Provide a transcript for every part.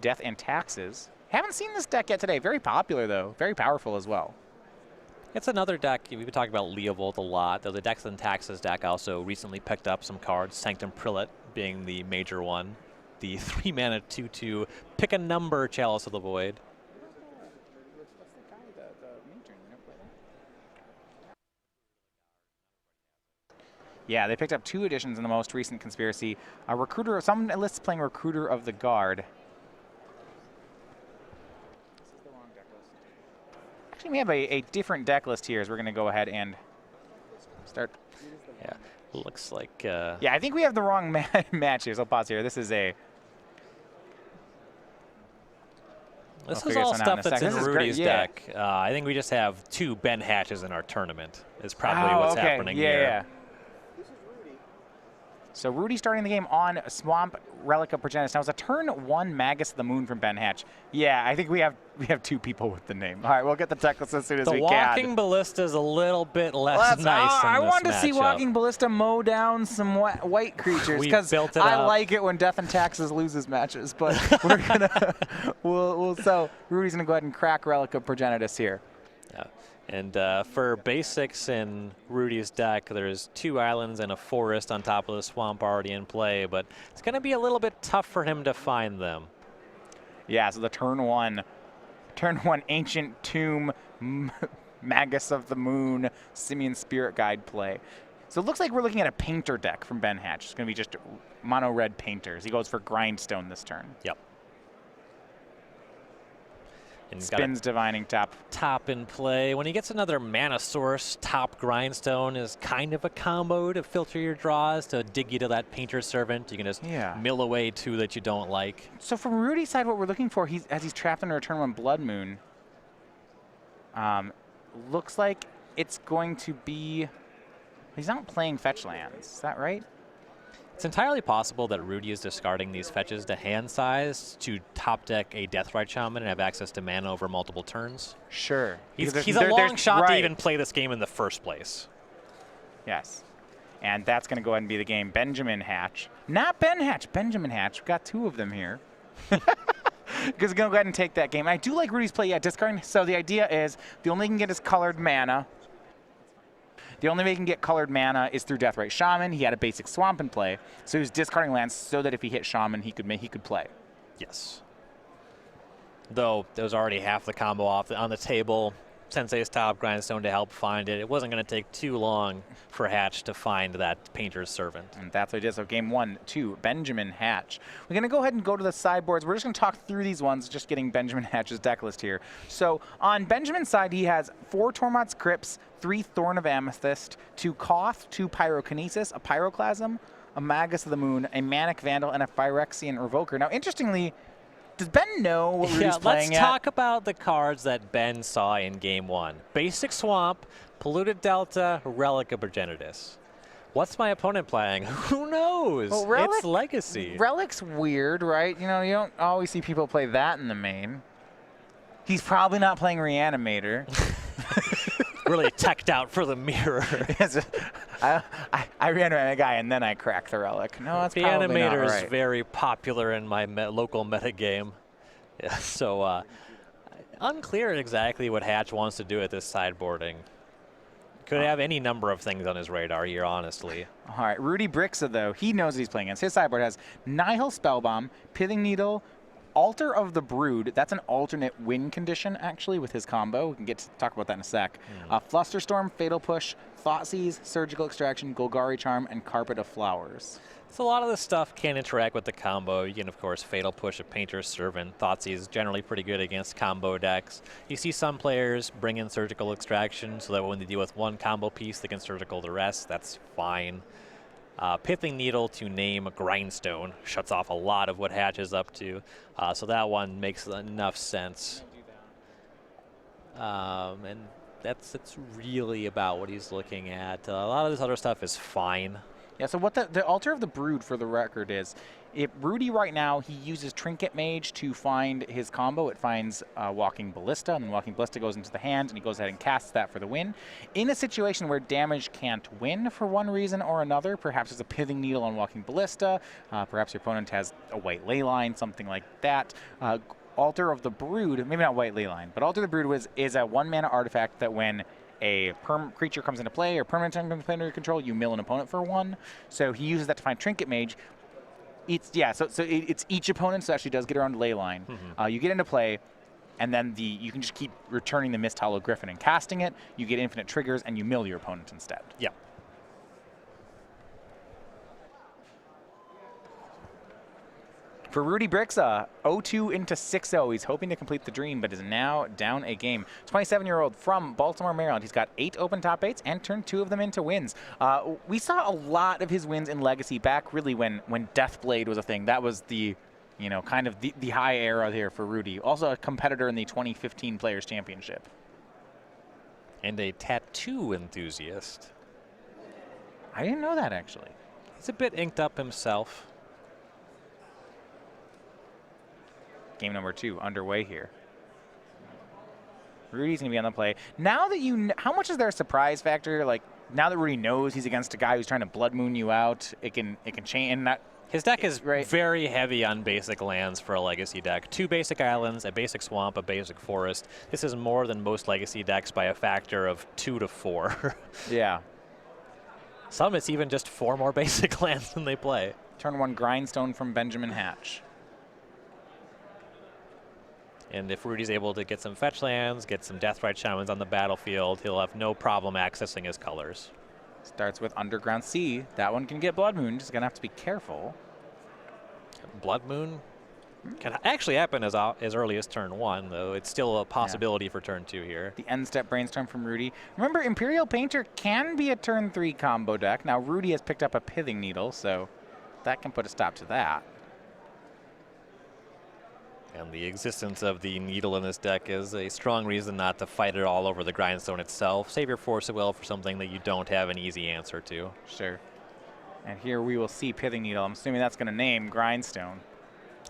Death and Taxes. Haven't seen this deck yet today. Very popular, though. Very powerful as well. It's another deck. We've been talking about Leovold a lot. Though the Death and Taxes deck also recently picked up some cards, Sanctum Prelate being the major one. The 3-mana 2/2 pick a number Chalice of the Void. Yeah, they picked up 2 editions in the most recent Conspiracy. Recruiter, some lists playing Recruiter of the Guard. Actually, we have a different deck list here, as we're going to go ahead and start. Yeah, looks like. Yeah, I think we have the wrong match here. So I'll pause here. This is a. This is all stuff that's in Rudy's yeah. deck. I think we just have 2 Ben Hatches in our tournament. Is probably what's happening here. Yeah. So Rudy starting the game on Swamp Relic of Progenitus. Now it's a turn 1 Magus of the Moon from Ben Hatch. Yeah, I think we have 2 people with the name. All right, we'll get the tech list as soon as we can. The Walking Ballista is a little bit less nice. I wanted to matchup. see Walking Ballista mow down some white creatures because I like it when Death and Taxes loses matches. But we're gonna so Rudy's gonna go ahead and crack Relic of Progenitus here. Yeah. And for basics in Rudy's deck, there's 2 islands and a forest on top of the swamp already in play, but it's going to be a little bit tough for him to find them. Yeah, so the turn 1 Ancient Tomb, Magus of the Moon, Simian Spirit Guide play. So it looks like we're looking at a Painter deck from Ben Hatch. It's going to be just mono red Painters. He goes for Grindstone this turn. Yep. And Spins Divining top in play. When he gets another mana source, top Grindstone is kind of a combo to filter your draws, to dig you to that Painter Servant. You can just mill away 2 that you don't like. So from Rudy's side, what we're looking for, as he's trapped under a turn 1 Blood Moon, looks like it's going to be, he's not playing fetch lands. Is that right? It's entirely possible that Rudy is discarding these fetches to hand size to top deck a Deathrite Shaman and have access to mana over multiple turns. Sure. He's a long shot to even play this game in the first place. Yes. And that's going to go ahead and be the game. Benjamin Hatch. Not Ben Hatch. Benjamin Hatch. We've got 2 of them here. Because we're going to go ahead and take that game. I do like Rudy's play. Yeah, discarding. So the idea is the only he can get is colored mana. The only way he can get colored mana is through Deathrite Shaman. He had a basic Swamp in play, so he was discarding lands so that if he hit Shaman, he could play. Yes. Though there was already half the combo on the table. Sensei's top Grindstone to help find it. It wasn't going to take too long for Hatch to find that Painter's Servant. And that's what he did. So game 1, 2, Benjamin Hatch. We're going to go ahead and go to the sideboards. We're just going to talk through these ones, just getting Benjamin Hatch's deck list here. So on Benjamin's side, he has 4 Tormod's Crypts, 3 Thorn of Amethyst, 2 Koth, 2 Pyrokinesis, a Pyroclasm, a Magus of the Moon, a Manic Vandal, and a Phyrexian Revoker. Now, interestingly, does Ben know what Rudy's playing let's talk about the cards that Ben saw in game 1. Basic Swamp, Polluted Delta, Relic of Progenitus. What's my opponent playing? Who knows? Well, Relic, it's Legacy. Relic's weird, right? You know, you don't always see people play that in the main. He's probably not playing Reanimator. Really teched out for the mirror. I reanimate a guy and then I crack the Relic. No, that's the probably not Animator right. is very popular in my local metagame. Yeah, so unclear exactly what Hatch wants to do at this sideboarding. Could have any number of things on his radar here, honestly. All right, Rudy Briksza, though, he knows what he's playing against. His sideboard has Nihil Spellbomb, Pithing Needle, Altar of the Brood. That's an alternate win condition, actually, with his combo. We can get to talk about that in a sec. Flusterstorm, Fatal Push, Thoughtseize, Surgical Extraction, Golgari Charm, and Carpet of Flowers. So a lot of this stuff can interact with the combo. You can, of course, Fatal Push a Painter's Servant. Thoughtseize is generally pretty good against combo decks. You see some players bring in Surgical Extraction so that when they deal with one combo piece, they can Surgical the rest. That's fine. Pithing Needle to name Grindstone shuts off a lot of what Hatch is up to. So that one makes enough sense. And that's really about what he's looking at. A lot of this other stuff is fine. Yeah, so what the Altar of the Brood, for the record, is If Rudy right now, he uses Trinket Mage to find his combo. It finds Walking Ballista, and then Walking Ballista goes into the hand, and he goes ahead and casts that for the win. In a situation where damage can't win for one reason or another, perhaps there's a Pithing Needle on Walking Ballista, perhaps your opponent has a White Leyline, something like that. Altar of the Brood, maybe not White Leyline, but Altar of the Brood is a 1-mana artifact that when a creature comes into play or permanent comes into play under your control, you mill an opponent for 1. So he uses that to find Trinket Mage. It's each opponent, so it actually does get around Leyline. You get into play, and then you can just keep returning the Mist Hollow Griffin and casting it. You get infinite triggers, and you mill your opponent instead. Yeah. For Rudy Briksza, 0-2 into 6-0. He's hoping to complete the dream, but is now down a game. 27-year-old from Baltimore, Maryland. He's got 8 open top 8s and turned 2 of them into wins. We saw a lot of his wins in Legacy back really when Deathblade was a thing. That was the, kind of the high era here for Rudy. Also a competitor in the 2015 Players Championship. And a tattoo enthusiast. I didn't know that, actually. He's a bit inked up himself. Game number 2 underway here. Rudy's going to be on the play. Now that how much is there a surprise factor? Like, now that Rudy knows he's against a guy who's trying to Blood Moon you out, it can change. And his deck is very heavy on basic lands for a Legacy deck. 2 basic islands, a basic swamp, a basic forest. This is more than most Legacy decks by a factor of 2 to 4. Yeah. Some it's even just 4 more basic lands than they play. Turn 1 Grindstone from Benjamin Hatch. And if Rudy's able to get some fetch lands, get some Deathrite Shamans on the battlefield, he'll have no problem accessing his colors. Starts with Underground Sea. That one can get Blood Moon. Just going to have to be careful. Blood Moon can actually happen as early as turn 1, though. It's still a possibility for turn 2 here. The end step Brainstorm from Rudy. Remember, Imperial Painter can be a turn 3 combo deck. Now, Rudy has picked up a Pithing Needle, so that can put a stop to that. And the existence of the needle in this deck is a strong reason not to fight it all over the Grindstone itself. Save your Force of Will for something that you don't have an easy answer to. Sure. And here we will see Pithing Needle. I'm assuming that's going to name Grindstone.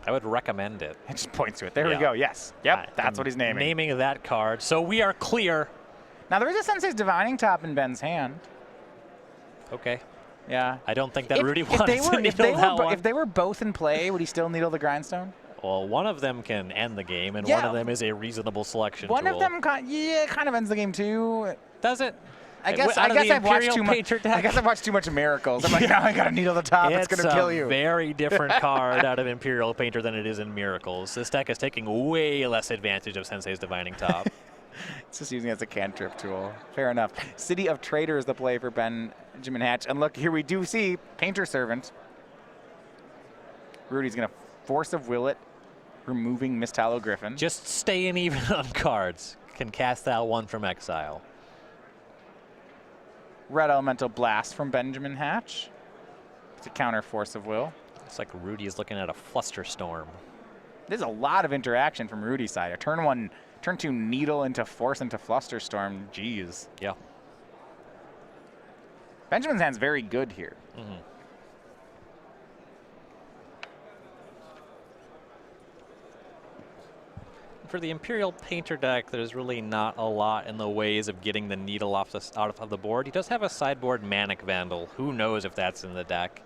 I would recommend it. It just points to it. There we go. Yes. Yep. That's what he's naming. Naming that card. So we are clear. Now, there is a Sensei's Divining Top in Ben's hand. Okay. Yeah. I don't think that Rudy wants to needle that one. If they were both in play, would he still needle the Grindstone? Well, one of them can end the game, and one of them is a reasonable selection One tool. of them, kind of ends the game too. Does it? I guess I've watched too much. I guess I've watched too much Miracles. I'm like, now I gotta needle the top. It's gonna kill you. It's a very different card out of Imperial Painter than it is in Miracles. This deck is taking way less advantage of Sensei's Divining Top. It's just using it as a cantrip tool. Fair enough. City of Trader is the play for Benjamin Hatch. And look, here we do see Painter Servant. Rudy's gonna Force of Will it, removing Mist Hollow Griffin. Just staying even on cards. Can cast out 1 from exile. Red Elemental Blast from Benjamin Hatch to counter Force of Will. It's like Rudy is looking at a Flusterstorm. There's a lot of interaction from Rudy's side. A turn 2 Needle into Force into Flusterstorm. Jeez. Yeah. Benjamin's hand's very good here. Mm-hmm. For the Imperial Painter deck, there's really not a lot in the ways of getting the needle out of the board. He does have a sideboard Manic Vandal. Who knows if that's in the deck?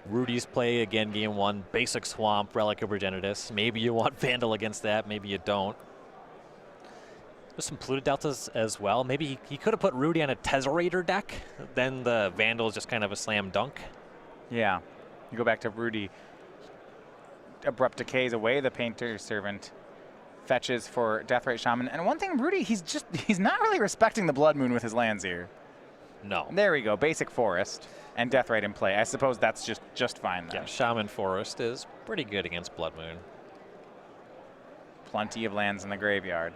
Rudy's play, again, game 1, basic Swamp, Relic of Progenitus. Maybe you want Vandal against that, maybe you don't. There's some Polluted Deltas as well. Maybe he could have put Rudy on a Tesserator deck. Then the Vandal is just kind of a slam dunk. Yeah. You go back to Rudy. Abrupt Decays away the Painter Servant, fetches for Deathrite Shaman. And one thing, Rudy, he's not really respecting the Blood Moon with his lands here. No. There we go, basic Forest and Deathrite in play. I suppose that's just fine then. Yeah, Shaman Forest is pretty good against Blood Moon. Plenty of lands in the graveyard.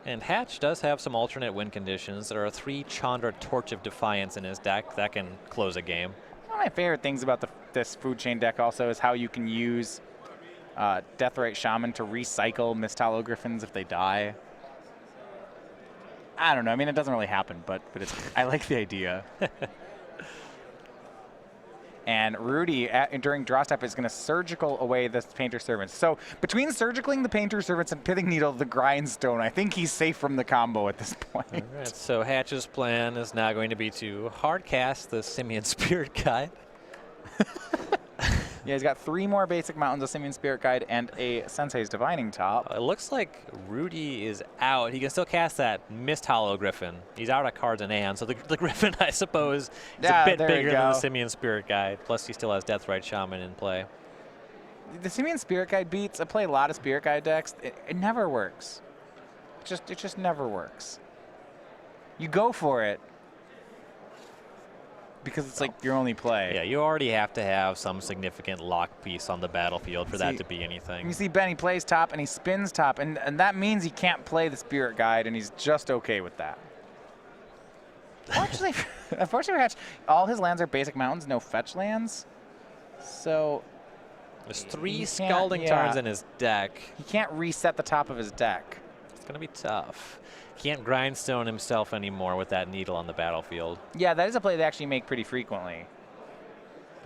And Hatch does have some alternate win conditions. There are 3 Chandra Torch of Defiance in his deck that can close a game. One of my favorite things about this Food Chain deck also is how you can use Deathrite Shaman to recycle Mist Hollow Griffins if they die. I don't know. I mean, it doesn't really happen, but I like the idea. And Rudy, during draw step, is going to surgical away the Painter Servants. So between surgicaling the Painter Servants and Pithing Needle the Grindstone, I think he's safe from the combo at this point. All right, so Hatch's plan is now going to be to hard cast the Simian Spirit Guide. Yeah, he's got 3 more basic mountains, a Simian Spirit Guide, and a Sensei's Divining Top. It looks like Rudy is out. He can still cast that Mist Hollow Griffin. He's out of cards in hand, so the Griffin, I suppose, is a bit bigger than the Simian Spirit Guide. Plus, he still has Deathrite Shaman in play. The Simian Spirit Guide beats. I play a lot of Spirit Guide decks. It never works. It just never works. You go for it because it's like your only play. Yeah, you already have to have some significant lock piece on the battlefield for that to be anything. You see Ben, he plays top and he spins top, and that means he can't play the Spirit Guide, and he's just okay with that. Unfortunately for Hatch, all his lands are basic mountains, no fetch lands. So there's 3 Scalding Tarns in his deck. He can't reset the top of his deck. It's going to be tough. Can't Grindstone himself anymore with that needle on the battlefield. Yeah, that is a play they actually make pretty frequently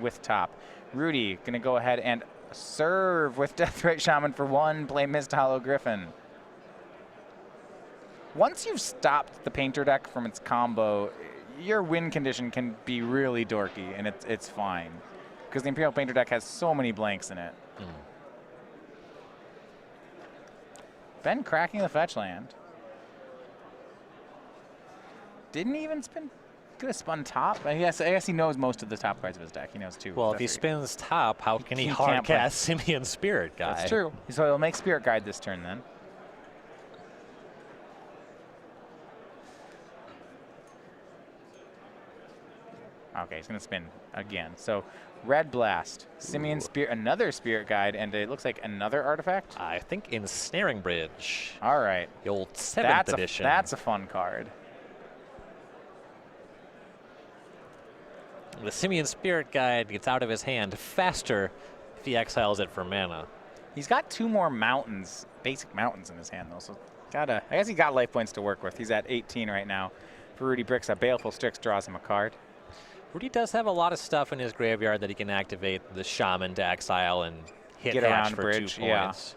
with top. Rudy going to go ahead and serve with Deathrite Shaman for 1, play Mist Hollow Griffin. Once you've stopped the Painter deck from its combo, your win condition can be really dorky, and it's fine. Because the Imperial Painter deck has so many blanks in it. Ben cracking the fetch land. Didn't even spin. Could have spun top. I guess he knows most of the top cards of his deck. He knows 2. Well, if he spins top, how can he hard cast Simian Spirit Guide? That's true. So he'll make Spirit Guide this turn then. Okay, he's going to spin again. So Red Blast, Simian Spirit, another Spirit Guide, and it looks like another artifact. I think Ensnaring Bridge. All right. The old 7th edition. That's a fun card. The Simian Spirit Guide gets out of his hand faster if he exiles it for mana. He's got 2 more mountains, basic mountains in his hand, though. So I guess he got life points to work with. He's at 18 right now. For Rudy Briksza, Baleful Strix draws him a card. Rudy does have a lot of stuff in his graveyard that he can activate the Shaman to exile and hit Hatch for bridge, 2 points.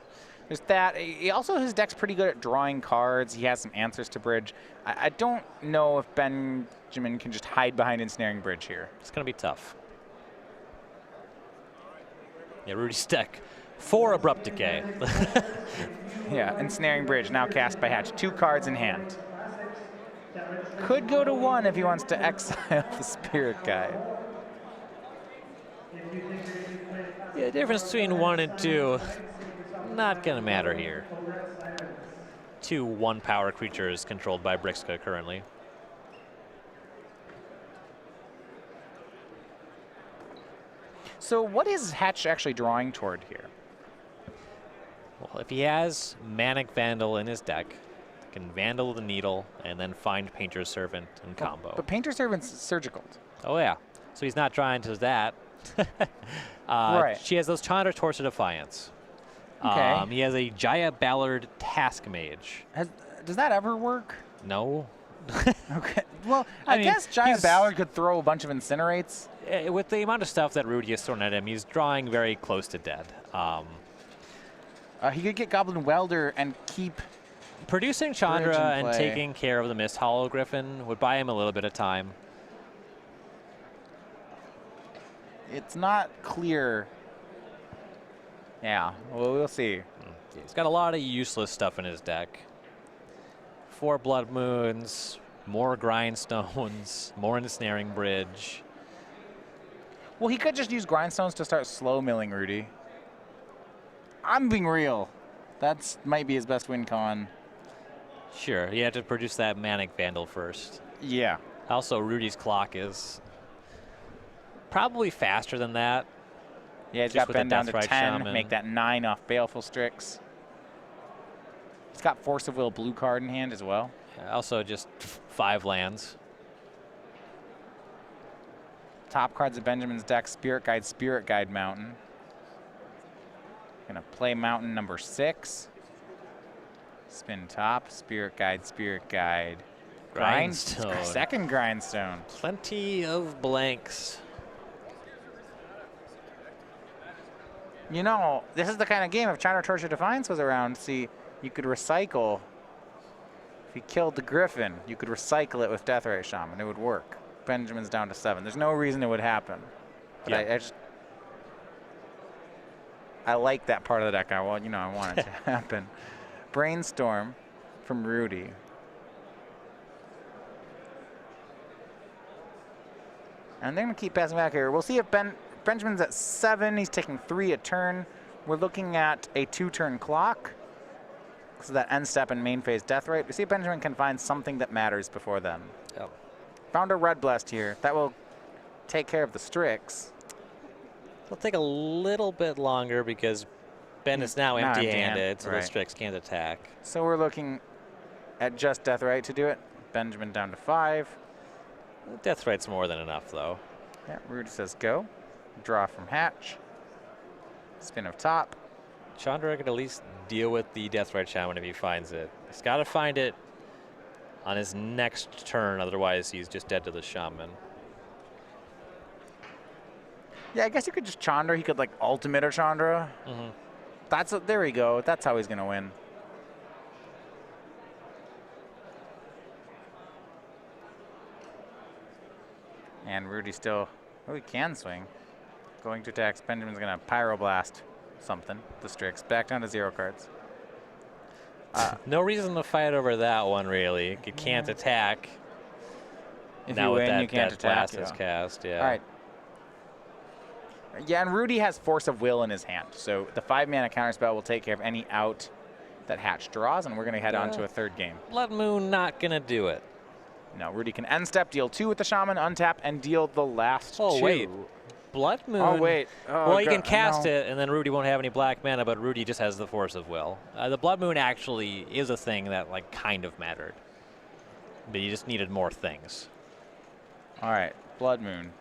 There's that. His deck's pretty good at drawing cards. He has some answers to bridge. I don't know if Benjamin can just hide behind Ensnaring Bridge here. It's going to be tough. Yeah, Rudy's deck. 4 Abrupt Decay. Yeah, Ensnaring Bridge now cast by Hatch. 2 cards in hand. Could go to 1 if he wants to exile the Spirit Guide. Yeah, the difference between 1 and 2, not going to matter here. 2 1-power creatures controlled by Briksza currently. So what is Hatch actually drawing toward here? Well, if he has Manic Vandal in his deck, he can Vandal the Needle and then find Painter's Servant in combo. But Painter's Servant's surgical. Oh, yeah. So he's not trying to that. Right. She has those Chandra Torch of Defiance. Okay. He has a Jaya Ballard Task Mage. Does that ever work? No. Okay. Well, I guess Jaya Ballard could throw a bunch of Incinerates. With the amount of stuff that Rudy has thrown at him, he's drawing very close to dead. He could get Goblin Welder and keep producing Chandra and play. taking care of the Mist Hollow Griffin would buy him a little bit of time. It's not clear. Yeah, well, we'll see. He's got a lot of useless stuff in his deck. 4 Blood Moons, more Grindstones, more Ensnaring Bridge. Well, he could just use Grindstones to start slow milling Rudy. I'm being real. That might be his best win con. Sure, you have to produce that Manic Vandal first. Yeah. Also, Rudy's clock is probably faster than that. Yeah, he's got Ben down to 10, Shaman. make that 9 off Baleful Strix. He's got Force of Will blue card in hand as well. Also, just 5 lands. Top cards of Benjamin's deck, Spirit Guide Mountain. Gonna play Mountain number 6. Spin top, Spirit Guide. Grindstone. Second Grindstone. Plenty of blanks. You know, this is the kind of game, if China Torture Defiance was around, see, you could recycle. If you killed the Griffin, you could recycle it with Deathray Shaman. It would work. Benjamin's down to 7. There's no reason it would happen. But Yeah. I like that part of the deck. I want it to happen. Brainstorm from Rudy. And they're going to keep passing back here. We'll see if Benjamin's at 7. He's taking 3 a turn. We're looking at a 2-turn clock. So that end step and main phase death rate. We see if Benjamin can find something that matters before then. Yep. Found a red blast here. That will take care of the Strix. It'll take a little bit longer because Ben is now empty-handed, so right. the Strix can't attack. So we're looking at just death right to do it. Benjamin down to 5. Death Right's more than enough, though. Yeah, Rudy says go. Draw from hatch. Spin of top. Chandra can at least deal with the Death Right Shaman if he finds it. He's got to find it on his next turn, otherwise he's just dead to the Shaman. Yeah, I guess you could just Chandra. He could like ultimate a Chandra. There we go. That's how he's gonna win. And Rudy still, he can swing. Going to attacks. Benjamin's gonna Pyroblast something. The Strix back down to 0 cards. No reason to fight over that one, really. You can't attack. If now you with win, that, you can't that attack. blast is cast, yeah. All right. Yeah, and Rudy has Force of Will in his hand, so the 5-mana counterspell will take care of any out that Hatch draws, and we're going to head on to a third game. Blood Moon not going to do it. No, Rudy can end step, deal 2 with the Shaman, untap, and deal the last 2. Oh, wait. Blood Moon. Oh, wait. Oh, well, you can God, cast no. it, and then Rudy won't have any black mana, but Rudy just has the Force of Will. The Blood Moon actually is a thing that, like, kind of mattered. But you just needed more things. All right, Blood Moon.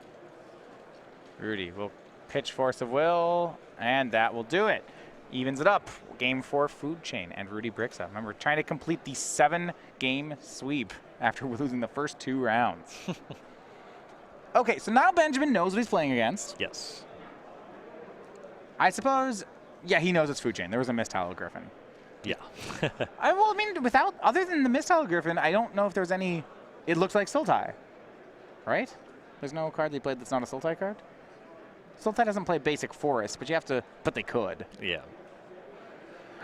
Rudy will pitch Force of Will, and that will do it. Evens it up. Game 4 Food Chain and Rudy Briksza. Remember, trying to complete the 7-game sweep after losing the first 2 rounds. Okay, so now Benjamin knows what he's playing against. Yes. I suppose, yeah, he knows it's Food Chain. There was a missed Hollow Griffin. Yeah. I mean, other than the missed Hollow Griffin, I don't know if there's any. It looks like Sultai, right? There's no card they played that's not a Sultai card. Sultai doesn't play basic forest, but you have to. But they could. Yeah.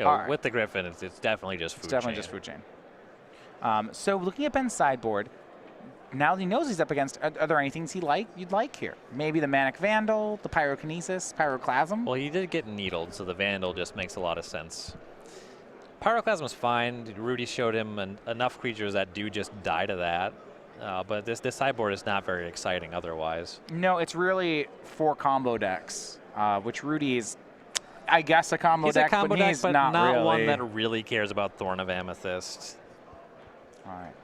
All With the Griffin, it's definitely just Food Chain. It's definitely just Food Chain. So looking at Ben's sideboard, now that he knows he's up against, are there any things you'd like here? Maybe the Manic Vandal, the Pyrokinesis, Pyroclasm? Well, he did get needled, so the Vandal just makes a lot of sense. Pyroclasm is fine. Rudy showed him enough creatures that do just die to that. But this sideboard is not very exciting otherwise. No, it's really 4 combo decks, which Rudy is, I guess, a combo deck, but he's not really. One that really cares about Thorn of Amethyst. All right.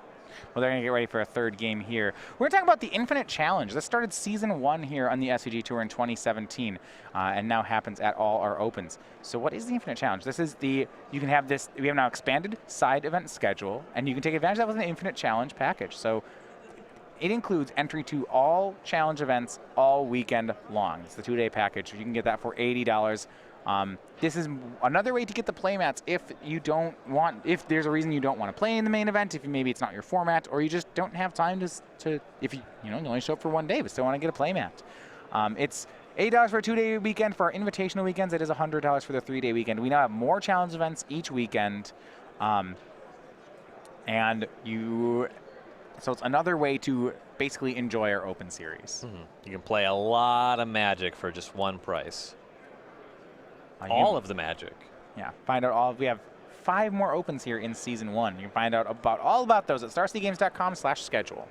Well, they're going to get ready for a third game here. We're going to talk about the Infinite Challenge. This started Season 1 here on the SCG Tour in 2017 and now happens at all our Opens. So what is the Infinite Challenge? This is you can have this, we have now expanded side event schedule, and you can take advantage of that with an Infinite Challenge package. So it includes entry to all challenge events all weekend long. It's the 2-day package. You can get that for $80. This is another way to get the playmats if there's a reason you don't want to play in the main event, if maybe it's not your format, or you just don't have time if you only show up for 1 day but still want to get a playmat. It's $8 for a 2-day weekend. For our invitational weekends, it is $100 for the 3-day weekend. We now have more challenge events each weekend. So it's another way to basically enjoy our Open series. You can play a lot of Magic for just one price. All of the Magic. Yeah, find out we have 5 more Opens here in Season 1. You can find out all about those at starcitygames.com/schedule.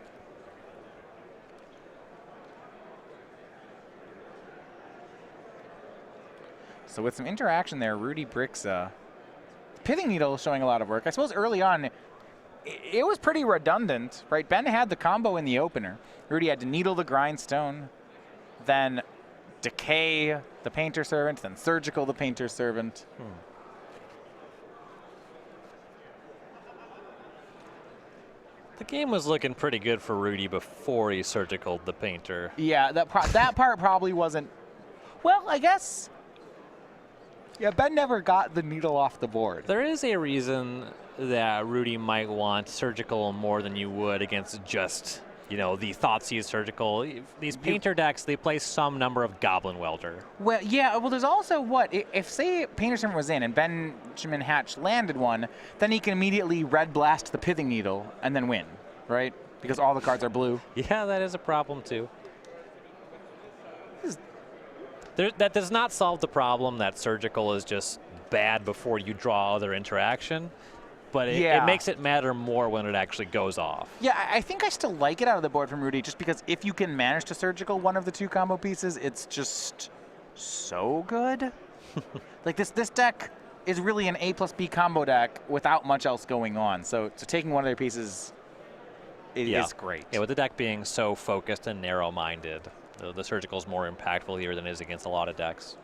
So with some interaction there, Rudy Briksza. Pithing Needle showing a lot of work. I suppose early on, it was pretty redundant, right? Ben had the combo in the opener. Rudy had to Needle the Grindstone, then Decay the Painter Servant, then Surgical the Painter Servant. The game was looking pretty good for Rudy before he Surgicaled the Painter. Yeah, that part probably wasn't. Well, I guess Yeah, Ben never got the needle off the board. There is a reason that Rudy might want surgical more than you would against just, the Thoughtseize surgical. These painter decks, they play some number of Goblin Welder. Well, yeah, well, there's also what? If, say, Painter Servant was in and Benjamin Hatch landed one, then he can immediately Red Blast the Pithing Needle and then win, right? Because all the cards are blue. Yeah, that is a problem, too. That does not solve the problem that surgical is just bad before you draw other interaction, but it makes it matter more when it actually goes off. Yeah, I think I still like it out of the board from Rudy, just because if you can manage to surgical one of the 2 combo pieces, it's just so good. Like this deck is really an A plus B combo deck without much else going on. So taking one of their pieces is great. Yeah, with the deck being so focused and narrow-minded, the surgical is more impactful here than it is against a lot of decks.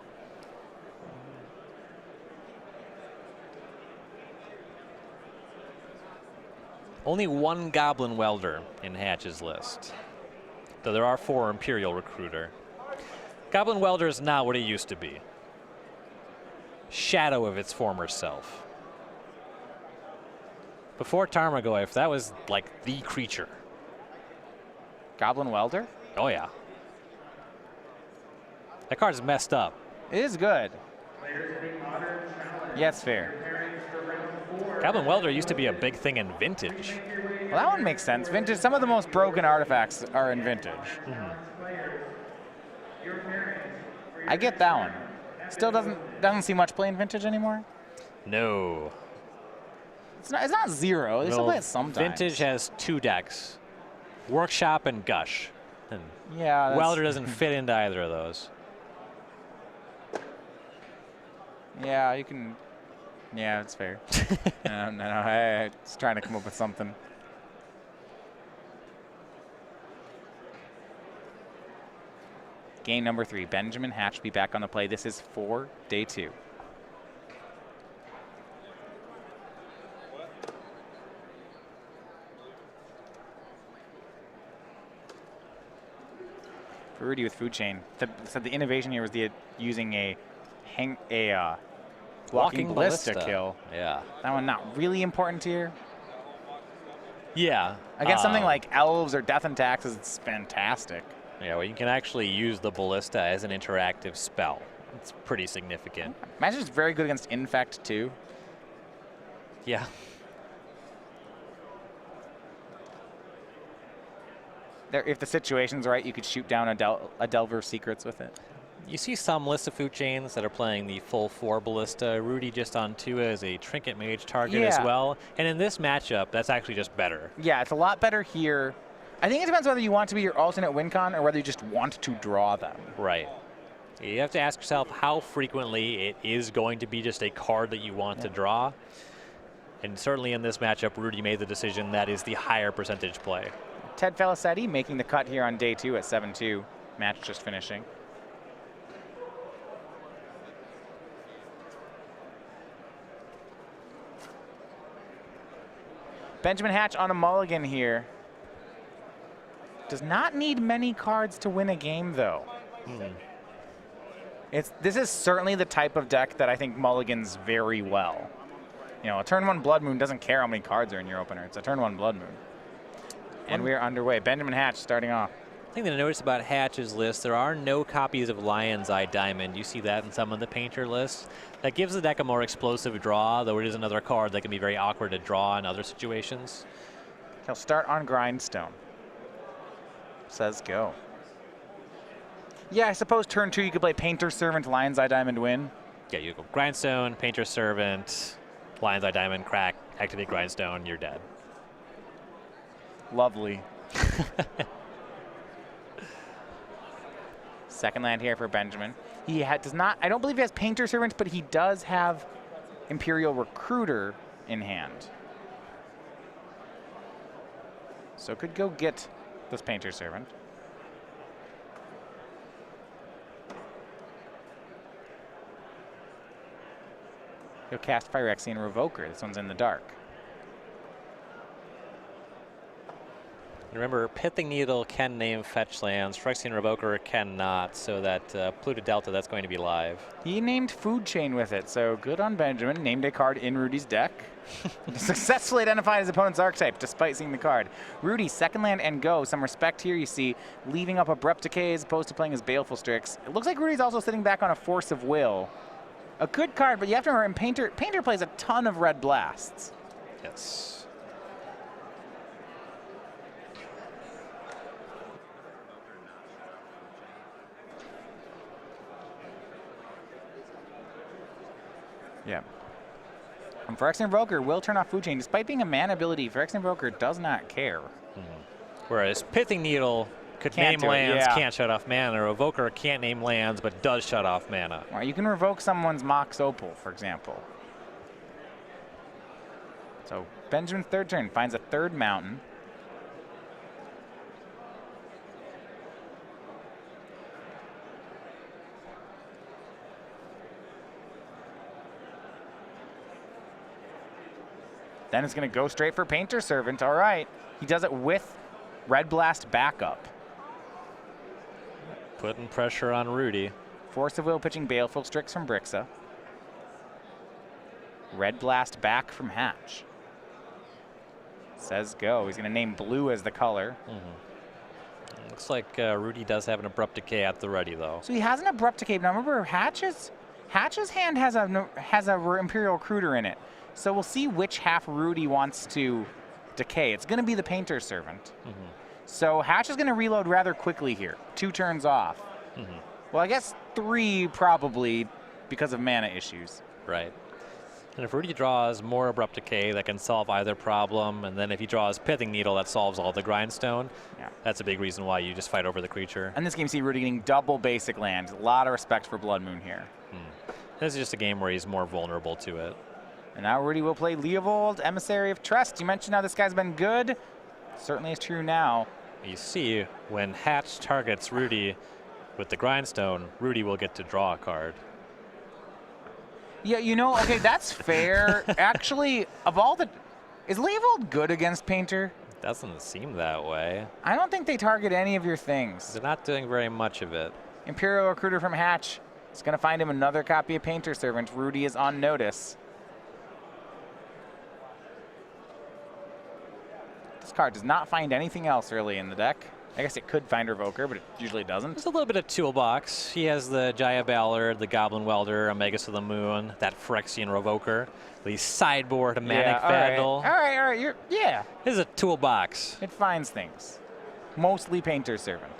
Only 1 Goblin Welder in Hatch's list, though there are 4 Imperial Recruiter. Goblin Welder is not what it used to be. Shadow of its former self. Before Tarmogoyf, that was like the creature. Goblin Welder? Oh yeah. That card's messed up. It is good. Yeah, it's fair. Goblin Welder used to be a big thing in Vintage. Well, that one makes sense. Vintage. Some of the most broken artifacts are in Vintage. I get that one. Still doesn't see much play in Vintage anymore. No. It's not 0. They still play it sometimes. Vintage has 2 decks, Workshop and Gush. And yeah. Welder doesn't fit into either of those. Yeah, you can. Yeah, it's fair. No, I was trying to come up with something. Game number 3. Benjamin Hatch will be back on the play. This is for day 2. For Rudy with Food Chain. So the innovation here was using a Walking Ballista kill. Yeah. That one not really important here. Yeah. Against something like Elves or Death and Taxes, it's fantastic. Yeah, well, you can actually use the Ballista as an interactive spell. It's pretty significant. Imagine it's very good against Infect, too. Yeah. If the situation's right, you could shoot down a Delver Secrets with it. You see some lists of food chains that are playing the full 4 Ballista. Rudy just on 2 as a Trinket Mage target as well. And in this matchup, that's actually just better. Yeah, it's a lot better here. I think it depends whether you want to be your alternate win con or whether you just want to draw them. Right. You have to ask yourself how frequently it is going to be just a card that you want to draw. And certainly in this matchup, Rudy made the decision that is the higher percentage play. Ted Felicetti making the cut here on day 2 at 7-2. Match just finishing. Benjamin Hatch on a mulligan here. Does not need many cards to win a game, though. This is certainly the type of deck that I think mulligans very well. You know, a turn 1 Blood Moon doesn't care how many cards are in your opener. It's a turn 1 Blood Moon. And we are underway. Benjamin Hatch starting off. thing that I noticed about Hatch's list, there are no copies of Lion's Eye Diamond. You see that in some of the painter lists. That gives the deck a more explosive draw, though it is another card that can be very awkward to draw in other situations. He'll start on Grindstone. Says go. Yeah, I suppose turn 2 you could play Painter Servant, Lion's Eye Diamond, win. Yeah, you go Grindstone, Painter Servant, Lion's Eye Diamond, crack, activate Grindstone, you're dead. Lovely. Second land here for Benjamin. He does not, I don't believe he has Painter Servant, but he does have Imperial Recruiter in hand. So could go get this Painter Servant. He'll cast Phyrexian Revoker. This one's in the dark. Remember, Pithing Needle can name fetch lands. Phyrexian Revoker cannot, so that Polluted Delta, that's going to be live. He named Food Chain with it, so good on Benjamin. Named a card in Rudy's deck. Successfully identified his opponent's archetype, despite seeing the card. Rudy, second land and go. Some respect here, you see, leaving up Abrupt Decay as opposed to playing his Baleful Strix. It looks like Rudy's also sitting back on a Force of Will. A good card, but you have to remember, Painter plays a ton of Red Blasts. Yes. Yeah. And Phyrexian Revoker will turn off Food Chain. Despite being a mana ability, Phyrexian Revoker does not care. Whereas Pithing Needle could Can't name do it, lands, yeah. can't shut off mana. Revoker can't name lands, but does shut off mana. Well, you can revoke someone's Mox Opal, for example. So Benjamin's third turn finds a third mountain. Then it's going to go straight for Painter Servant. All right. He does it with Red Blast backup. Putting pressure on Rudy. Force of Will pitching Baleful Strix from Briksza. Red Blast back from Hatch. Says go. He's going to name blue as the color. Looks like Rudy does have an Abrupt Decay at the ready, though. So he has an Abrupt Decay. Now remember, Hatch's hand has a Imperial Recruiter in it. So we'll see which half Rudy wants to decay. It's going to be the Painter Servant. So Hatch is going to reload rather quickly here. 2 turns off. Well, I guess 3 probably because of mana issues. Right. And if Rudy draws more Abrupt Decay, that can solve either problem. And then if he draws Pithing Needle, that solves all the Grindstone. Yeah. That's a big reason why you just fight over the creature. And this game, see Rudy getting double basic lands. A lot of respect for Blood Moon here. This is just a game where he's more vulnerable to it. And now Rudy will play Leovold, Emissary of Trust. You mentioned how this guy's been good. Certainly is true now. You see, when Hatch targets Rudy with the Grindstone, Rudy will get to draw a card. Yeah, you know, okay, that's fair. Actually, of all the... Is Leovold good against Painter? Doesn't seem that way. I don't think they target any of your things. They're not doing very much of it. Imperial Recruiter from Hatch. It's going to find him another copy of Painter Servant. Rudy is on notice. This card does not find anything else early in the deck. I guess it could find Revoker, but it usually doesn't. There's a little bit of toolbox. He has the Jaya Ballard, the Goblin Welder, Omegas of the Moon, that Phyrexian Revoker, the sideboard Manic Vandal. All right. Yeah. This is a toolbox. It finds things. Mostly Painter Servant.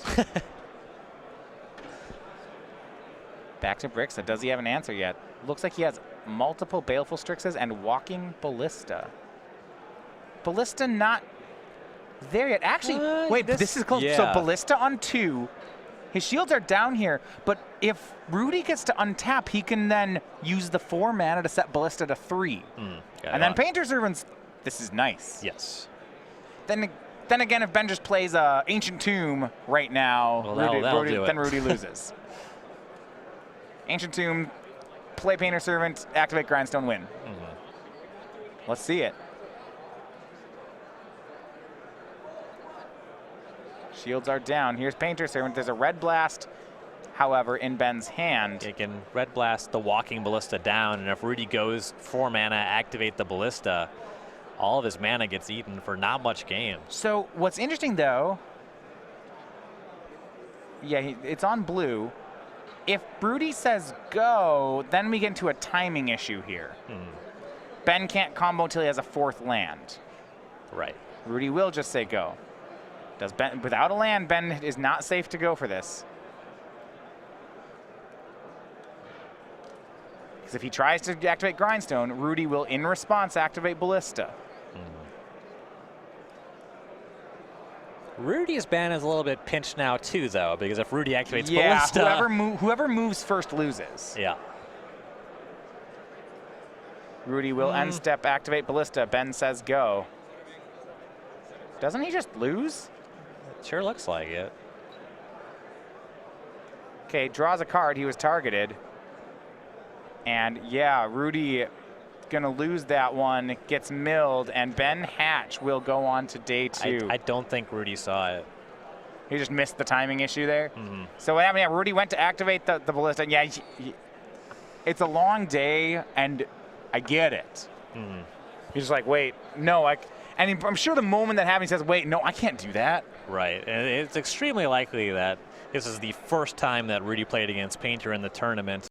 Back to Briksza. Does he have an answer yet? Looks like he has multiple Baleful Strixes and Walking Ballista. Ballista not there yet. Actually, wait, this is close. Yeah. So Ballista on 2. His shields are down here, but if Rudy gets to untap, he can then use the 4 mana to set Ballista to 3. And then Painter Servants, this is nice. Yes. Then again, if Ben just plays Ancient Tomb right now, Well, that'll do it. then Rudy loses. Ancient Tomb, play Painter Servant, activate Grindstone, win. Let's see it. Shields are down. Here's Painter Servant. There's a Red Blast, however, in Ben's hand. He can Red Blast the Walking Ballista down, and if Rudy goes 4 mana, activate the Ballista, all of his mana gets eaten for not much game. So what's interesting, though, yeah, it's on blue. If Rudy says go, then we get into a timing issue here. Ben can't combo until he has a 4th land. Right. Rudy will just say go. Does Ben, without a land, Ben is not safe to go for this. Because if he tries to activate Grindstone, Rudy will, in response, activate Ballista. Rudy's ban is a little bit pinched now too, though, because if Rudy activates Yeah, Ballista, whoever moves first loses. yeah. Rudy will end step, activate Ballista. Ben says go. Doesn't he just lose? It sure looks like it. Okay, draws a card. He was targeted. And yeah, Rudy going to lose that one, gets milled, and Ben Hatch will go on to day 2. I don't think Rudy saw it. He just missed the timing issue there. So what happened? Yeah, Rudy went to activate the ballista. Yeah, it's a long day, and I get it. He's just like, wait, no. And I'm sure the moment that happened, he says, wait, no, I can't do that. Right, and it's extremely likely that this is the first time that Rudy played against Painter in the tournament.